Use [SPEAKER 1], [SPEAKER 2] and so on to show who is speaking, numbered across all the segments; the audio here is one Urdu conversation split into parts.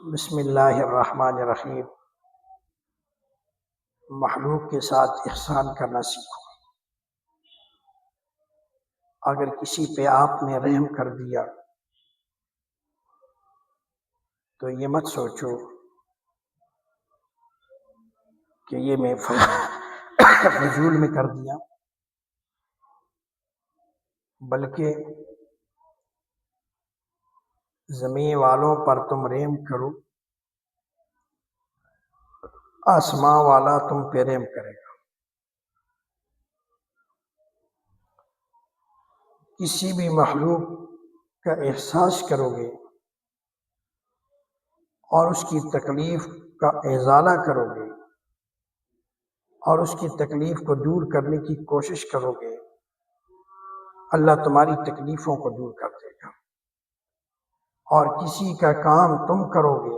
[SPEAKER 1] بسم اللہ الرحمن الرحیم۔ مخلوق کے ساتھ احسان کرنا سیکھو۔ اگر کسی پہ آپ نے رحم کر دیا تو یہ مت سوچو کہ یہ میں فضول میں کر دیا، بلکہ زمین والوں پر تم رحم کرو، آسماں والا تم پہ رحم کرے گا۔ کسی بھی مخلوق کا احساس کرو گے اور اس کی تکلیف کا ازالہ کرو گے اور اس کی تکلیف کو دور کرنے کی کوشش کرو گے، اللہ تمہاری تکلیفوں کو دور کر دے گا۔ اور کسی کا کام تم کرو گے،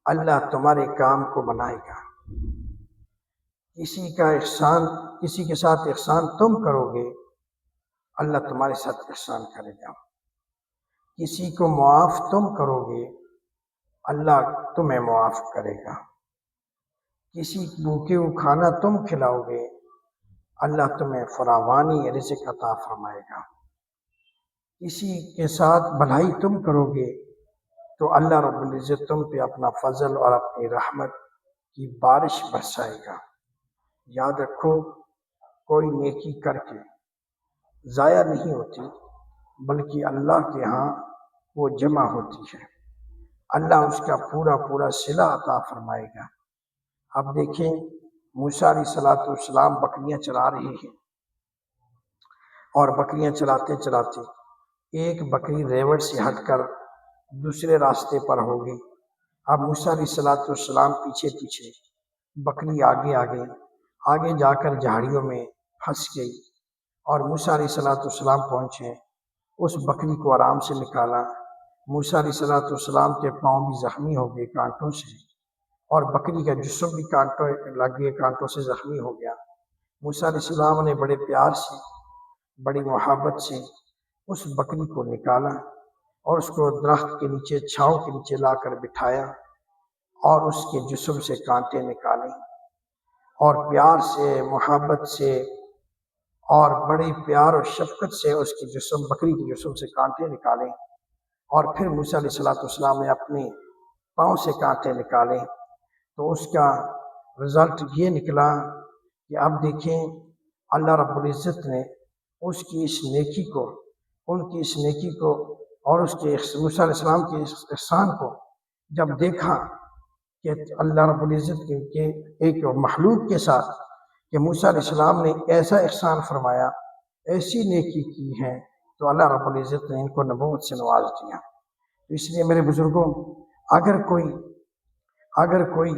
[SPEAKER 1] اللہ تمہارے کام کو بنائے گا۔ کسی کے ساتھ احسان تم کرو گے، اللہ تمہارے ساتھ احسان کرے گا۔ کسی کو معاف تم کرو گے، اللہ تمہیں معاف کرے گا۔ کسی بھوکے کو کھانا تم کھلاؤ گے، اللہ تمہیں فراوانی رزق عطا فرمائے گا۔ کسی کے ساتھ بھلائی تم کرو گے تو اللہ رب العزت تم پہ اپنا فضل اور اپنی رحمت کی بارش برسائے گا۔ یاد رکھو، کوئی نیکی کر کے ضائع نہیں ہوتی، بلکہ اللہ کے ہاں وہ جمع ہوتی ہے، اللہ اس کا پورا صلہ عطا فرمائے گا۔ اب دیکھیں، موسیٰ علیہ السلام بکریاں چلا رہے ہیں، اور بکریاں چلاتے چلاتے ایک بکری ریوڑ سے ہٹ کر دوسرے راستے پر ہو گئی۔ اب موسیٰ علیہ السلام پیچھے پیچھے، بکری آگے جا کر جھاڑیوں میں پھنس گئی، اور موسیٰ علیہ السلام پہنچے، اس بکری کو آرام سے نکالا۔ موسیٰ علیہ السلام کے پاؤں بھی زخمی ہو گئے کانٹوں سے، اور بکری کا جسم بھی کانٹوں سے زخمی ہو گیا۔ موسیٰ علیہ السلام نے بڑے پیار سے، بڑی محبت سے اس بکری کو نکالا اور اس کو درخت کے نیچے، چھاؤں کے نیچے لا کر بٹھایا، اور اس کے جسم سے کانٹے نکالے، اور پیار سے، محبت سے، اور بڑی پیار اور شفقت سے اس کی بکری کے جسم سے کانٹے نکالے، اور پھر موسیٰ علیہ السلام نے اپنے پاؤں سے کانٹے نکالے۔ تو اس کا رزلٹ یہ نکلا کہ اب دیکھیں، اللہ رب العزت نے ان کی اس نیکی کو اور اس کے موسیٰ علیہ السلام کے احسان کو جب دیکھا کہ اللہ رب العزت کے ایک مخلوق کے ساتھ کہ موسیٰ علیہ السلام نے ایسا احسان فرمایا، ایسی نیکی کی ہے، تو اللہ رب العزت نے ان کو نبوت سے نواز دیا۔ تو اس لیے میرے بزرگوں، اگر کوئی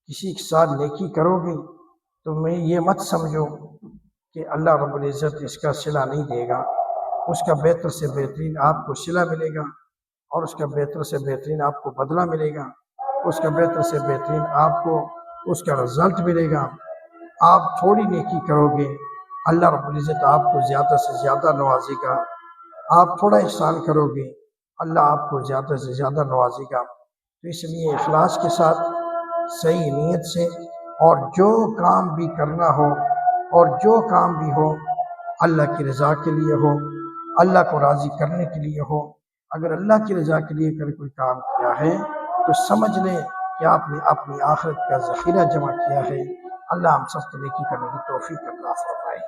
[SPEAKER 1] کسی کے ساتھ نیکی کرو گے تو میں یہ مت سمجھو کہ اللہ رب العزت اس کا صلہ نہیں دے گا، اس کا بہتر سے بہترین آپ کو صلہ ملے گا، اور اس کا بہتر سے بہترین آپ کو بدلہ ملے گا، اس کا بہتر سے بہترین آپ کو اس کا رزلٹ ملے گا۔ آپ تھوڑی نیکی کرو گے، اللہ رب العزت آپ کو زیادہ سے زیادہ نوازے گا۔ آپ تھوڑا احسان کرو گے، اللہ آپ کو زیادہ سے زیادہ نوازے گا۔ تو اس لیے اخلاص کے ساتھ، صحیح نیت سے، اور جو کام بھی کرنا ہو اور جو کام بھی ہو، اللہ کی رضا کے لیے ہو، اللہ کو راضی کرنے کے لیے ہو۔ اگر اللہ کی رضا کے لیے کوئی کام کیا ہے تو سمجھ لیں کہ آپ نے اپنی آخرت کا ذخیرہ جمع کیا ہے۔ اللہ ہم سب کو نیکی کرنے کی توفیق عطا فرمائے۔